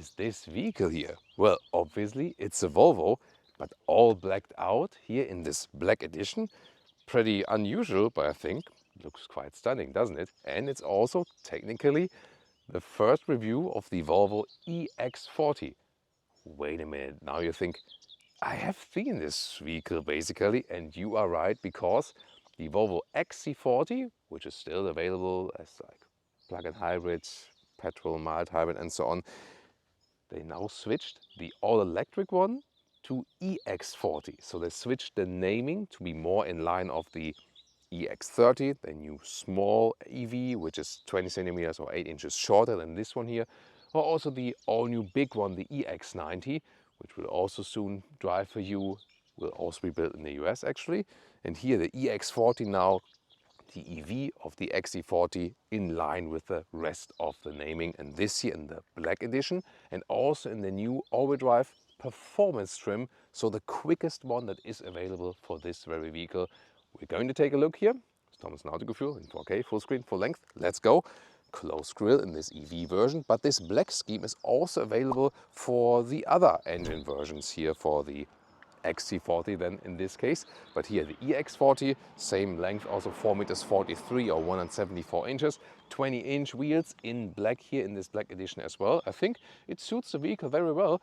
is this vehicle here? Well, obviously it's a Volvo, but all blacked out here in this black edition. Pretty unusual, but I think looks quite stunning, doesn't it? And it's also technically the first review of the Volvo EX40. Wait a minute, now you think, I have seen this vehicle basically, and you are right, because the Volvo XC40, which is still available as like plug-in hybrid, petrol, mild hybrid and so on, they now switched the all-electric one to EX40. So they switched the naming to be more in line of the EX30, the new small EV, which is 20 centimeters or 8 inches shorter than this one here, or also the all-new big one, the EX90, which will also soon drive for you, will also be built in the US actually. And here the EX40 now, the EV of the XC40, in line with the rest of the naming, and this here in the black edition and also in the new all-wheel drive performance trim, so the quickest one that is available for this very vehicle. We're going to take a look here. It's Thomas from Autogefühl in 4K, full screen, full length. Let's go. Closed grille in this EV version, but this black scheme is also available for the other engine versions here, for the XC40 then in this case. But here the EX40, same length, also 4 meters 43 or 174 inches, 20-inch wheels in black here in this black edition as well. I think it suits the vehicle very well.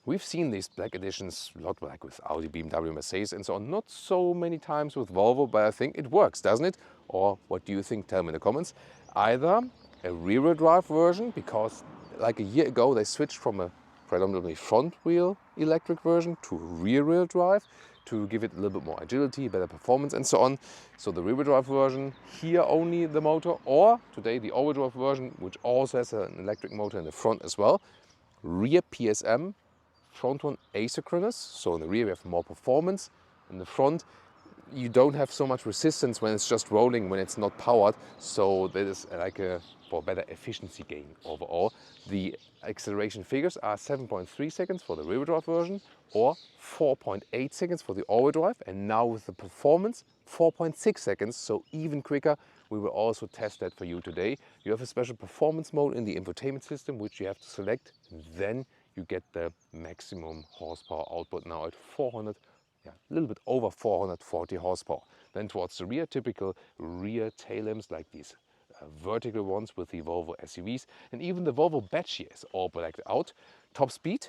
We've seen these black editions a lot, like with Audi, BMW, Mercedes and so on. Not so many times with Volvo, but I think it works, doesn't it? Or what do you think? Tell me in the comments. Either a rear-wheel drive version, because like a year ago they switched from a predominantly front-wheel electric version to rear-wheel drive to give it a little bit more agility, better performance and so on. So the rear-wheel drive version, here only the motor, or today the all-wheel drive version, which also has an electric motor in the front as well. Rear PSM, front one asynchronous, so in the rear we have more performance. In the front you don't have so much resistance when it's just rolling, when it's not powered, so that is like a for better efficiency gain overall. The acceleration figures are 7.3 seconds for the rear-wheel drive version or 4.8 seconds for the all-wheel drive, and now with the performance 4.6 seconds, so even quicker. We will also test that for you today. You have a special performance mode in the infotainment system which you have to select, then you get the maximum horsepower output now at 400, a little bit over 440 horsepower. Then towards the rear, typical rear tail lamps like these vertical ones with the Volvo SUVs, and even the Volvo badge here is all blacked out. Top speed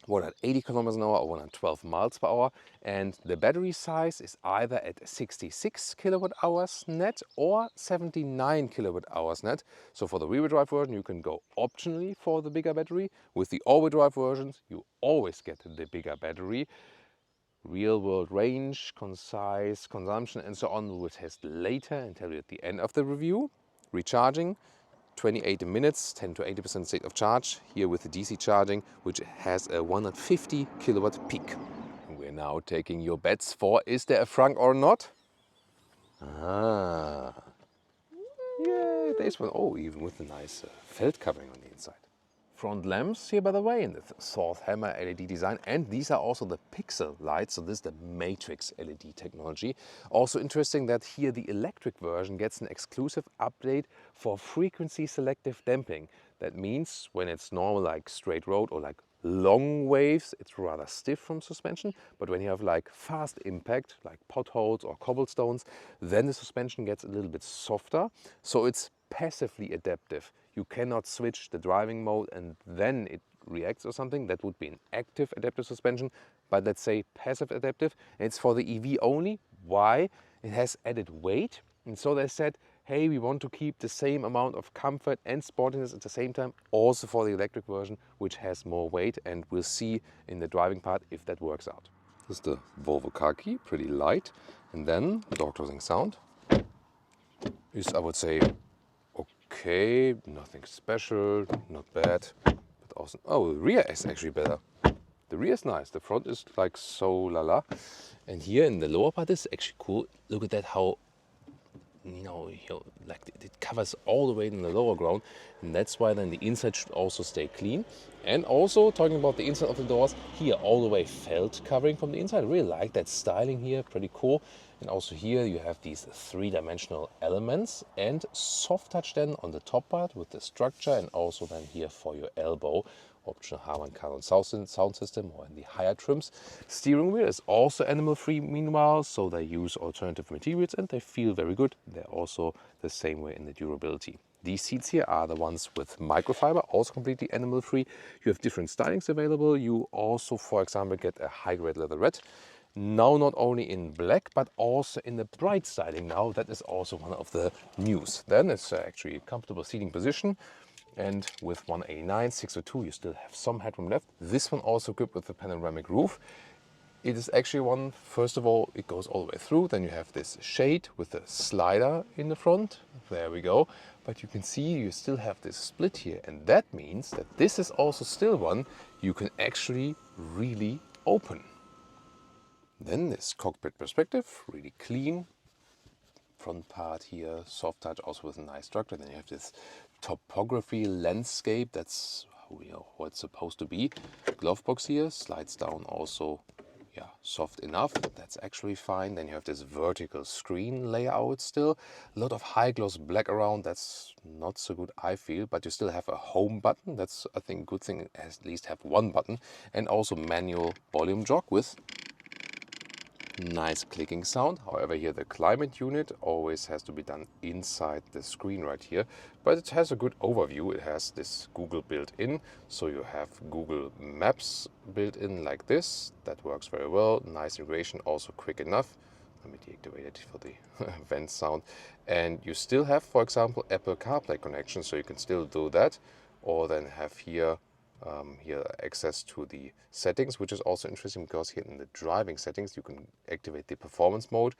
180 kilometers an hour or 112 miles per hour, and the battery size is either at 66 kilowatt hours net or 79 kilowatt hours net. So for the rear-wheel drive version you can go optionally for the bigger battery. With the all-wheel drive versions you always get the bigger battery. Real world range, concise consumption and so on we will test later and tell you at the end of the review. Recharging 28 minutes, 10 to 80% state of charge, here with the DC charging, which has a 150 kilowatt peak. We're now taking your bets for, is there a Frunk or not? Ah, yeah, there's one. Oh, even with a nice felt covering on the inside. Front lamps here, by the way, in the Source Hammer LED design, and these are also the pixel lights, so this is the matrix LED technology. Also interesting that here the electric version gets an exclusive update for frequency selective damping. That means when it's normal like straight road or like long waves, it's rather stiff from suspension, but when you have like fast impact like potholes or cobblestones, then the suspension gets a little bit softer, so it's passively adaptive. You cannot switch the driving mode and then it reacts or something. That would be an active adaptive suspension, but let's say passive adaptive. And it's for the EV only. Why? It has added weight, and so they said, hey, we want to keep the same amount of comfort and sportiness at the same time, also for the electric version, which has more weight, and we'll see in the driving part if that works out. This is the Volvo car key, pretty light, and then the door closing sound is, I would say, okay, nothing special, not bad, but awesome. Oh, the rear is actually better. The rear is nice, the front is like so la-la. And here in the lower part is actually cool. Look at that, how, like it covers all the way in the lower ground. And that's why then the inside should also stay clean. And also talking about the inside of the doors, here all the way felt covering from the inside. I really like that styling here, pretty cool. And also here you have these three-dimensional elements and soft touch then on the top part with the structure, and also then here for your elbow, optional Harman Kardon sound system, or in the higher trims. Steering wheel is also animal-free meanwhile, so they use alternative materials and they feel very good. They're also the same way in the durability. These seats here are the ones with microfiber, also completely animal-free. You have different stylings available. You also, for example, get a high-grade leatherette. Now not only in black, but also in the bright styling now. That is also one of the news. Then it's actually a comfortable seating position. And with 189, 602, you still have some headroom left. This one also equipped with a panoramic roof. It is actually one, first of all, it goes all the way through. Then you have this shade with a slider in the front. There we go. But you can see you still have this split here. And that means that this is also still one you can actually really open. Then this cockpit perspective, really clean. Front part here, soft touch, also with a nice structure. Then you have this topography landscape. That's what it's supposed to be. Glove box here, slides down also. Yeah, soft enough. That's actually fine. Then you have this vertical screen layout still. A lot of high gloss black around. That's not so good, I feel. But you still have a home button. That's, I think, a good thing. At least have one button. And also manual volume jog with nice clicking sound. However, here the climate unit always has to be done inside the screen right here, but it has a good overview. It has this Google built in, so you have Google Maps built in like this. That works very well. Nice integration, also quick enough. Let me deactivate it for the vent sound. And you still have, for example, Apple CarPlay connection, so you can still do that, or then have here access to the settings, which is also interesting because here in the driving settings you can activate the performance mode.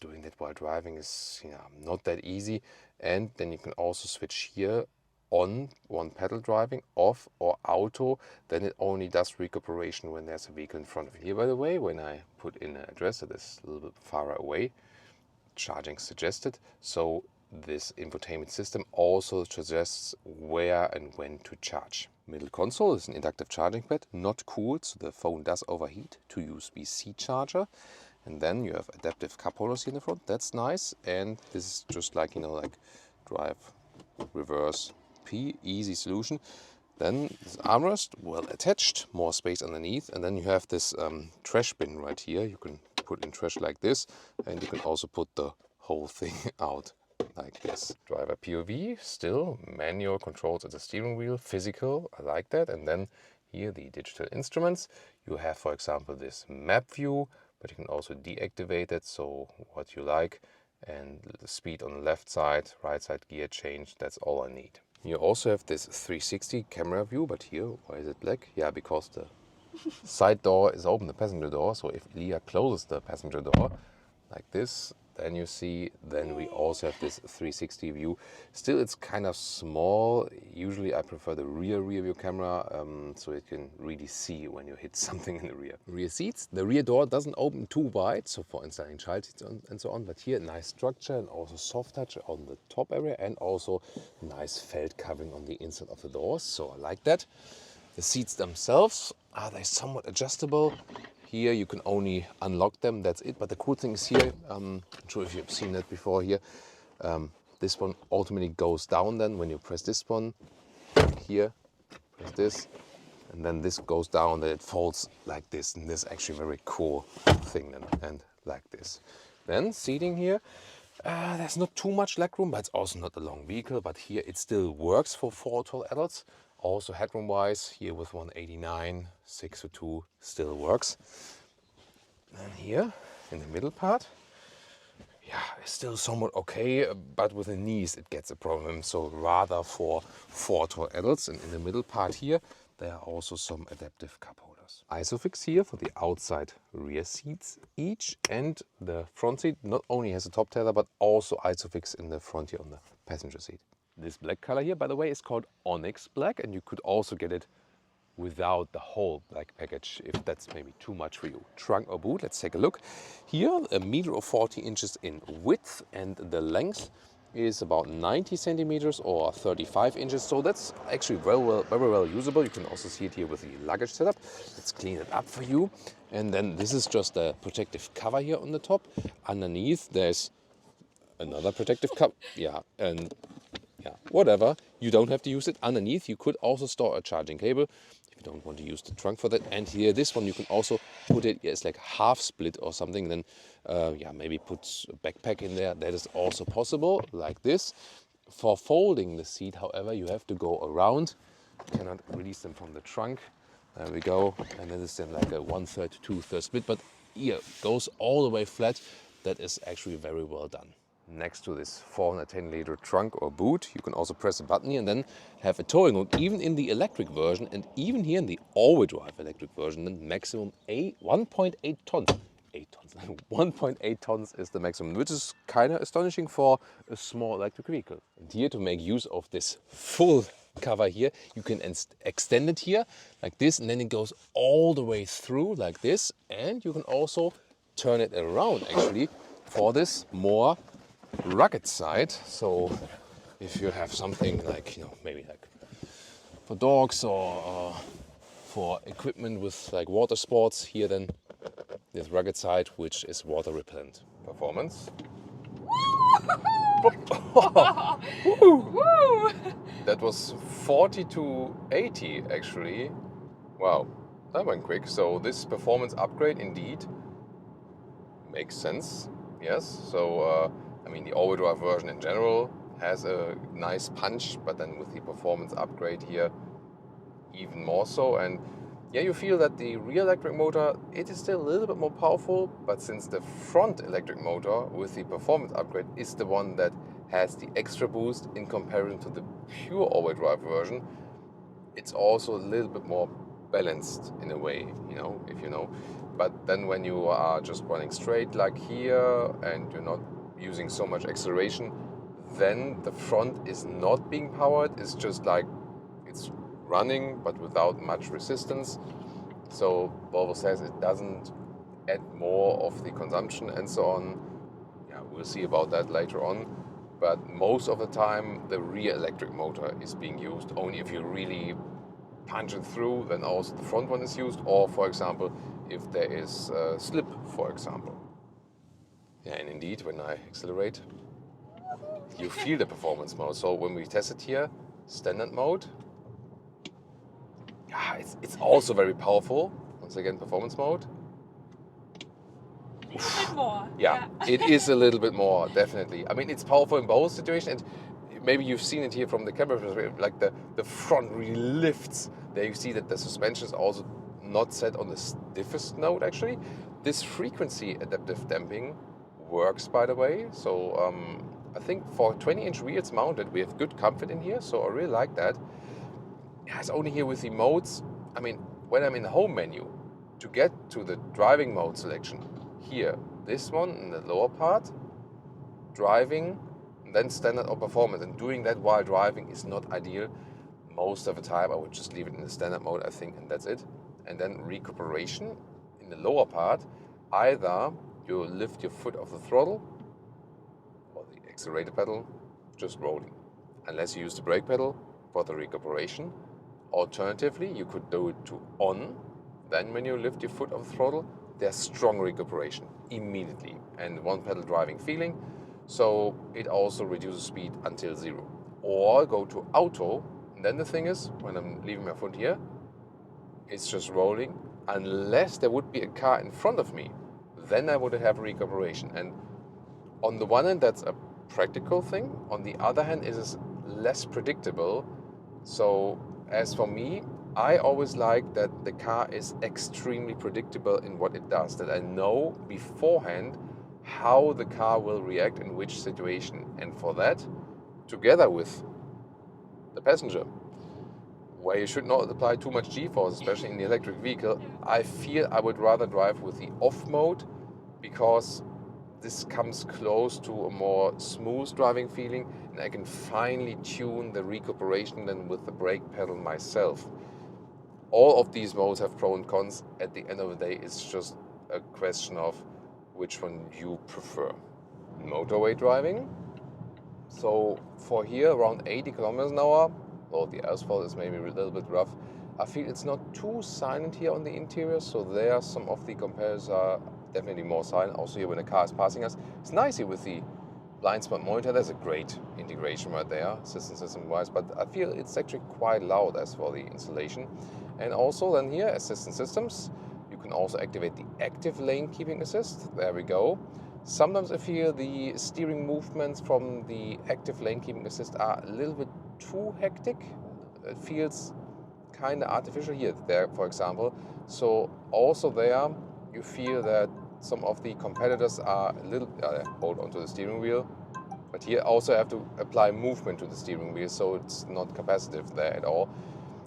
Doing that while driving is not that easy. And then you can also switch here on one pedal driving, off or auto. Then it only does recuperation when there's a vehicle in front of you. Here, by the way, when I put in an address that is a little bit far away, charging suggested. So this infotainment system also suggests where and when to charge. Middle console is an inductive charging pad, not cooled, so the phone does overheat. 2 USB-C charger. And then you have adaptive cup holders here in the front. That's nice. And this is just like, like drive, reverse, P, easy solution. Then this armrest, well attached, more space underneath. And then you have this trash bin right here. You can put in trash like this. And you can also put the whole thing out like this. Driver POV, still manual controls at the steering wheel, physical, I like that. And then here the digital instruments. You have, for example, this map view, but you can also deactivate it, so what you like. And the speed on the left side, right side gear change, that's all I need. You also have this 360 camera view, but here, why is it black? Yeah, because the side door is open, the passenger door. So if Leah closes the passenger door like this, then you see, then we also have this 360 view. Still, it's kind of small. Usually I prefer the rear view camera, so you can really see when you hit something in the rear. Rear seats, the rear door doesn't open too wide, so for installing child seats and so on, but here nice structure and also soft touch on the top area, and also nice felt covering on the inside of the doors, so I like that. The seats themselves, are they somewhat adjustable? Here you can only unlock them, that's it. But the cool thing is here, I'm not sure if you've seen that before here, this one ultimately goes down then when you press this one. Here, press this, and then this goes down, then it folds like this. And this is actually a very cool thing then, and like this. Then seating here, there's not too much legroom, but it's also not a long vehicle. But here it still works for 4 tall adults. Also headroom wise, here with 189, 602 still works. And here in the middle part, yeah, it's still somewhat okay, but with the knees it gets a problem. So rather for 4 tall adults. And in the middle part here, there are also some adaptive cup holders. Isofix here for the outside rear seats each, and the front seat not only has a top tether, but also Isofix in the front here on the passenger seat. This black color here, by the way, is called Onyx black, and you could also get it without the whole black package if that's maybe too much for you. Trunk or boot, let's take a look. Here, 1.40 meters in width, and the length is about 90 centimeters or 35 inches. So that's actually very well usable. You can also see it here with the luggage setup. Let's clean it up for you. And then this is just a protective cover here on the top. Underneath there's another protective cover. Yeah, and yeah, whatever. You don't have to use it. Underneath you could also store a charging cable if you don't want to use the trunk for that. And here, this one, you can also put it, it's like half split or something. Then yeah, maybe put a backpack in there. That is also possible, like this. For folding the seat, however, you have to go around. You cannot release them from the trunk. There we go. And then it's then like a 1/3 to 2/3 split, but here goes all the way flat. That is actually very well done. Next to this 410-liter trunk or boot, you can also press a button here and then have a towing hook, even in the electric version, and even here in the all-wheel drive electric version, then maximum 1.8 tons. 1.8 tons is the maximum, which is kind of astonishing for a small electric vehicle. And here, to make use of this full cover here, you can extend it here like this, and then it goes all the way through like this, and you can also turn it around actually for this more rugged side. So if you have something like, you know, maybe like for dogs or for equipment with like water sports, here then this rugged side, which is water repellent. Performance. That was 40 to 80 actually. Wow, that went quick. So this performance upgrade indeed makes sense. Yes, so I mean, the all-wheel drive version in general has a nice punch, but then with the performance upgrade here, even more so. And yeah, you feel that the rear electric motor, it is still a little bit more powerful, but since the front electric motor with the performance upgrade is the one that has the extra boost in comparison to the pure all-wheel drive version, it's also a little bit more balanced in a way, you know, if you know. But then when you are just running straight like here and you're not using so much acceleration, then the front is not being powered. It's just like it's running but without much resistance. So Volvo says it doesn't add more of the consumption and so on. Yeah, we'll see about that later on. But most of the time the rear electric motor is being used. Only if you really punch it through, then also the front one is used, or for example if there is a slip, for example. Yeah, and indeed when I accelerate you feel the performance mode. So when we test it here, standard mode, yeah, it's also very powerful. Once again, performance mode. A bit more. Yeah, it is a little bit more, definitely. I mean, it's powerful in both situations. And maybe you've seen it here from the camera perspective, like the front really lifts. There you see that the suspension is also not set on the stiffest note, actually. This frequency adaptive damping works, by the way. So I think for 20-inch wheels mounted, we have good comfort in here. So I really like that. Yeah, it's only here with the modes. I mean, when I'm in the home menu, to get to the driving mode selection, here, this one in the lower part, driving, and then standard or performance. And doing that while driving is not ideal. Most of the time, I would just leave it in the standard mode, I think, and that's it. And then recuperation in the lower part, either you lift your foot off the throttle or the accelerator pedal, just rolling, unless you use the brake pedal for the recuperation. Alternatively, you could do it to on. Then when you lift your foot off the throttle, there's strong recuperation immediately and one pedal driving feeling. So it also reduces speed until 0. Or go to auto. And then the thing is, when I'm leaving my foot here, it's just rolling. Unless there would be a car in front of me, then I would have recuperation. And on the one hand, that's a practical thing. On the other hand, it is less predictable. So as for me, I always like that the car is extremely predictable in what it does, that I know beforehand how the car will react in which situation. And for that, together with the passenger, where you should not apply too much G-force, especially in the electric vehicle, I feel I would rather drive with the off mode, because this comes close to a more smooth driving feeling, and I can finely tune the recuperation than with the brake pedal myself. All of these modes have pros and cons. At the end of the day, it's just a question of which one you prefer. Motorway driving, So for here, around 80 kilometers an hour, well, the asphalt is maybe a little bit rough. I feel it's not too silent here on the interior, so there some of the competitors are definitely more silent. Also here when a car is passing us, it's nice here with the blind spot monitor. There's a great integration right there, system wise, but I feel it's actually quite loud as for the installation. And also then here, assistant systems, you can also activate the active lane keeping assist. There we go. Sometimes I feel the steering movements from the active lane keeping assist are a little bit too hectic. It feels kind of artificial here, there, for example. So also there, you feel that some of the competitors are a little, hold on to the steering wheel, but here also have to apply movement to the steering wheel, so it's not capacitive there at all.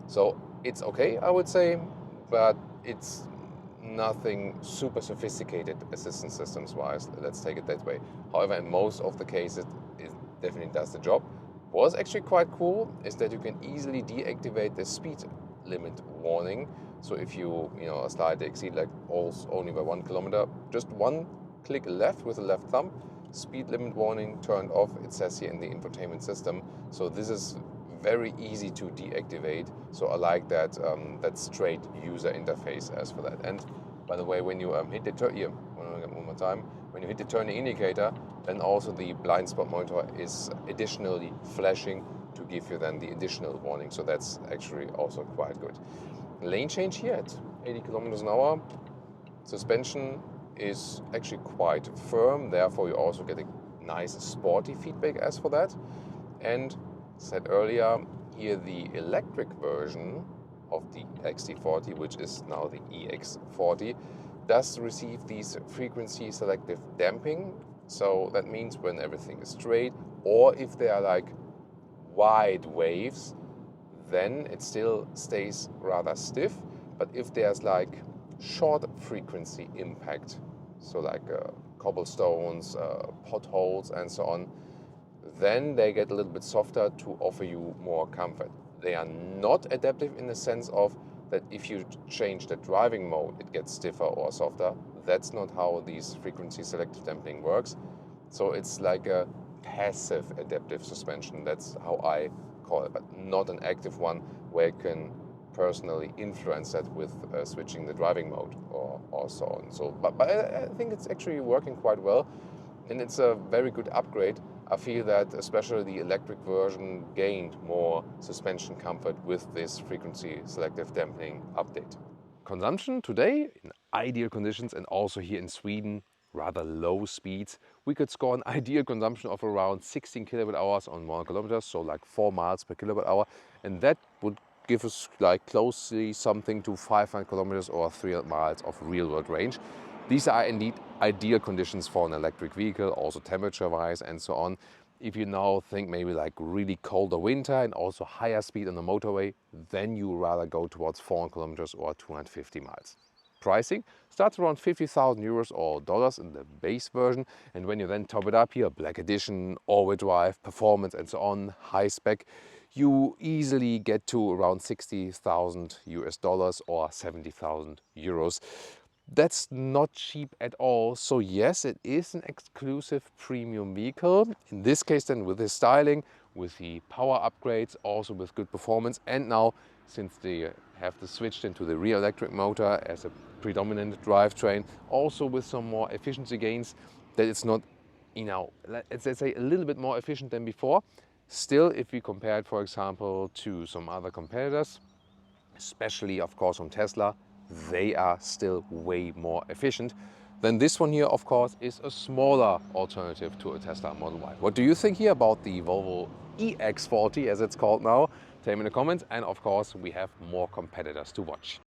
So it's okay, I would say, but it's nothing super sophisticated assistance systems wise, let's take it that way. However, in most of the cases, it definitely does the job. What's actually quite cool is that you can easily deactivate the speed limit warning. So if you slightly exceed like only by 1 kilometer, just one click left with the left thumb, speed limit warning turned off, it says here in the infotainment system. So this is very easy to deactivate. So I like that that straight user interface as for that. And by the way, when you hit the turn, here, one more time, when you hit the turning indicator, then also the blind spot monitor is additionally flashing to give you then the additional warning. So that's actually also quite good. Lane change here at 80 kilometers an hour. Suspension is actually quite firm, therefore you also get a nice sporty feedback as for that. And said earlier, here the electric version of the XC40, which is now the EX40, does receive these frequency selective damping. So that means when everything is straight, or if they are like wide waves, then it still stays rather stiff. But if there's like short frequency impact, so like cobblestones, potholes and so on, then they get a little bit softer to offer you more comfort. They are not adaptive in the sense of that if you change the driving mode, it gets stiffer or softer. That's not how these frequency selective damping works. So it's like a passive adaptive suspension. That's how I call it, but not an active one where you can personally influence that with switching the driving mode or so on. So, but I think it's actually working quite well, and it's a very good upgrade. I feel that especially the electric version gained more suspension comfort with this frequency selective dampening update. Consumption today in ideal conditions, and also here in Sweden, rather low speeds, we could score an ideal consumption of around 16 kilowatt hours on 1 kilometer, so like 4 miles per kilowatt hour, and that would give us like closely something to 500 kilometers or 300 miles of real world range. These are indeed ideal conditions for an electric vehicle, also temperature-wise and so on. If you now think maybe like really colder winter and also higher speed on the motorway, then you rather go towards 400 kilometers or 250 miles. Pricing starts around 50,000 euros or dollars in the base version, and when you then top it up here, Black Edition, all-wheel drive, performance and so on, high spec, you easily get to around 60,000 US dollars or 70,000 euros. That's not cheap at all. So yes, it is an exclusive premium vehicle. In this case then with the styling, with the power upgrades, also with good performance. And now, since they have switched into the rear electric motor as a predominant drivetrain, also with some more efficiency gains, that it's not, let's say a little bit more efficient than before. Still, if we compare it, for example, to some other competitors, especially of course from Tesla, they are still way more efficient. Then this one here, of course, is a smaller alternative to a Tesla Model Y. What do you think here about the Volvo EX40, as it's called now? Tell me in the comments, and of course, we have more competitors to watch.